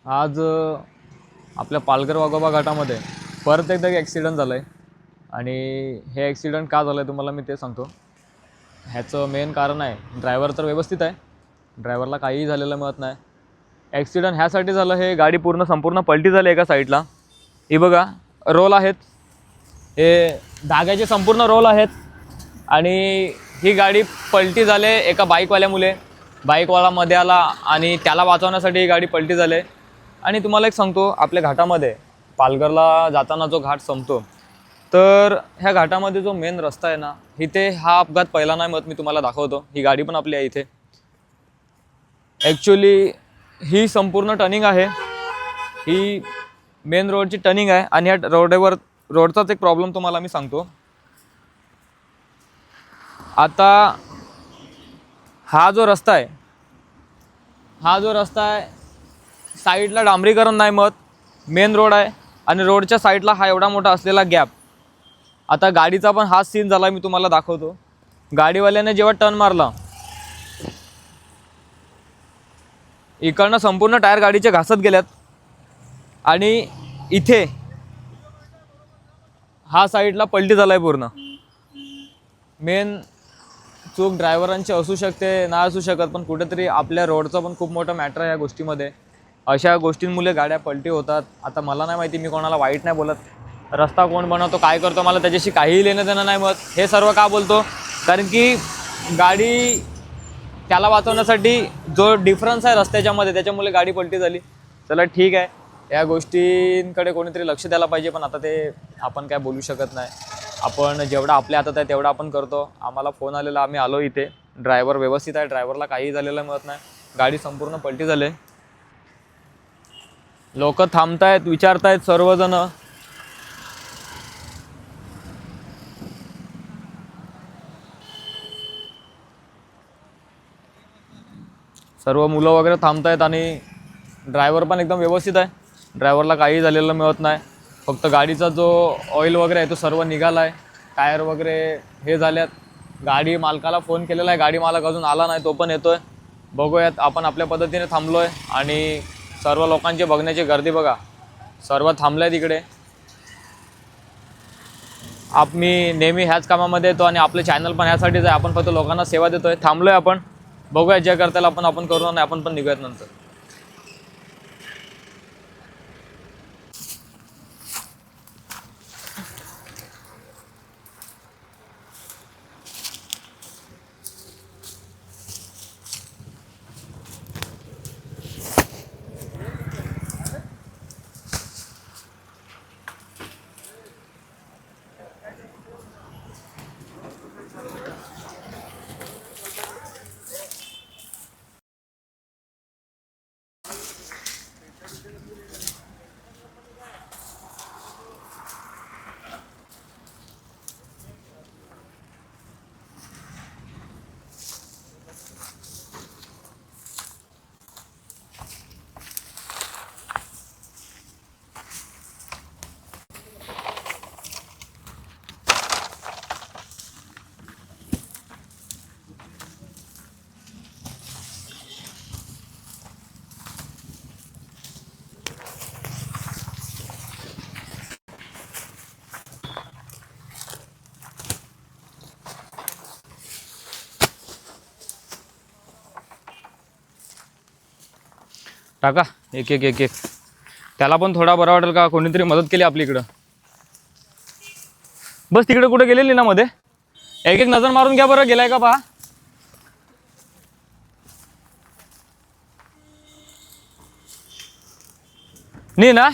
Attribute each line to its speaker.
Speaker 1: आज आपल्या पालघर वाघोबा घाटामध्ये परत एकदा एक ॲक्सिडेंट झालं आहे. आणि हे ॲक्सिडेंट का झालं आहे तुम्हाला मी ते सांगतो. ह्याचं मेन कारण आहे, ड्रायव्हर तर व्यवस्थित आहे, ड्रायव्हरला काहीही झालेलं मिळत नाही. ॲक्सिडेंट ह्यासाठी झालं, हे गाडी संपूर्ण पलटी झाली एका साईडला. ही बघा रोल आहेत, हे धाग्याचे संपूर्ण रोल आहेत. आणि ही गाडी पलटी झाले एका बाईकवाल्यामुळे. बाईकवाला मध्ये आला आणि त्याला वाचवण्यासाठी ही गाडी पलटी झाली. आणि तुम्हाला एक सांगतो, आपल्या घाटामध्ये पालघरला जाताना जो घाट संपतो, तर ह्या घाटामध्ये जो मेन रस्ता आहे ना, इथे हा अपघात पहिला नाही मत मी तुम्हाला दाखवतो. ही गाडी पण आपली आहे इथे. ॲक्च्युली ही संपूर्ण टर्निंग आहे, ही मेन रोडची टर्निंग आहे. आणि ह्या रोडचाच एक प्रॉब्लेम तुम्हाला मी सांगतो. आता हा जो रस्ता आहे, साईडला डांबरीकरण नाही मत, मेन रोड आहे. आणि रोडच्या साईडला हा एवढा मोठा असलेला गॅप. आता गाडीचा पण हाच सीन झाला, मी तुम्हाला दाखवतो. गाडीवाल्याने जेव्हा टर्न मारला, इकडनं संपूर्ण टायर गाडीचे घासत गेल्यात. आणि इथे हा साईडला पलटी झाला आहे पूर्ण. मेन चूक ड्रायव्हरांची असू शकते, नाही असू शकत, पण कुठेतरी आपल्या रोडचं पण खूप मोठं मॅटर आहे या गोष्टीमध्ये. अशा गोष्टींमुळे गाड्या पलटी होतात. आता मला नाही माहिती, मी कोणाला वाईट नाही बोलत. रस्ता कोण बनवतो, काय करतो, मला त्याच्याशी काहीही लेणं देणं नाही मत. हे सर्व का बोलतो, कारण की गाडी त्याला वाचवण्यासाठी जो डिफरन्स आहे रस्त्याच्यामध्ये, त्याच्यामुळे गाडी पलटी झाली. चला ठीक आहे, या गोष्टींकडे कोणीतरी लक्ष द्यायला पाहिजे, पण आता ते आपण काय बोलू शकत नाही. आपण जेवढा आपल्या हातात आहे तेवढा आपण करतो. आम्हाला फोन आलेला, आम्ही आलो इथे. ड्रायव्हर व्यवस्थित आहे, ड्रायव्हरला काहीही झालेलं मिळत नाही. गाडी संपूर्ण पलटी झाली. लोक थांबतायत, विचारतायत सर्वजण. सर्व मुलं वगैरे थांबतायत आणि ड्रायव्हर पण एकदम व्यवस्थित आहे, ड्रायव्हरला काही झालेलं मिळत नाही. फक्त गाडीचा जो ऑइल वगैरे आहे तो सर्व निघाला आहे, टायर वगैरे हे झाल्यात. गाडी मालकाला फोन केलेला आहे, गाडी मालक अजून आला नाही, तो पण येतोय. बघूयात. आपण आपल्या पद्धतीने थांबलो आहे आणि सर्व लोकांची बघण्याची गर्दी बघा, सर्व थांबलं आहे तिकडे. मी नेहमी ह्याच कामामध्ये येतो आणि आपलं चॅनल पण ह्यासाठीच आहे. आपण फक्त लोकांना सेवा देतोय. थांबलो आहे आपण, बघूया जे करता आपण करू नाही, आपण पण निघूयात नंतर. टाका एक एक एक एक. त्याला पण थोडा बरा वाटेल का, कोणीतरी मदत केली आपली. इकडं बस, तिकडे कुठे गेलेली ना मध्ये. एक एक नजर मारून घ्या बरं, गेलाय का पहा. नाही ना.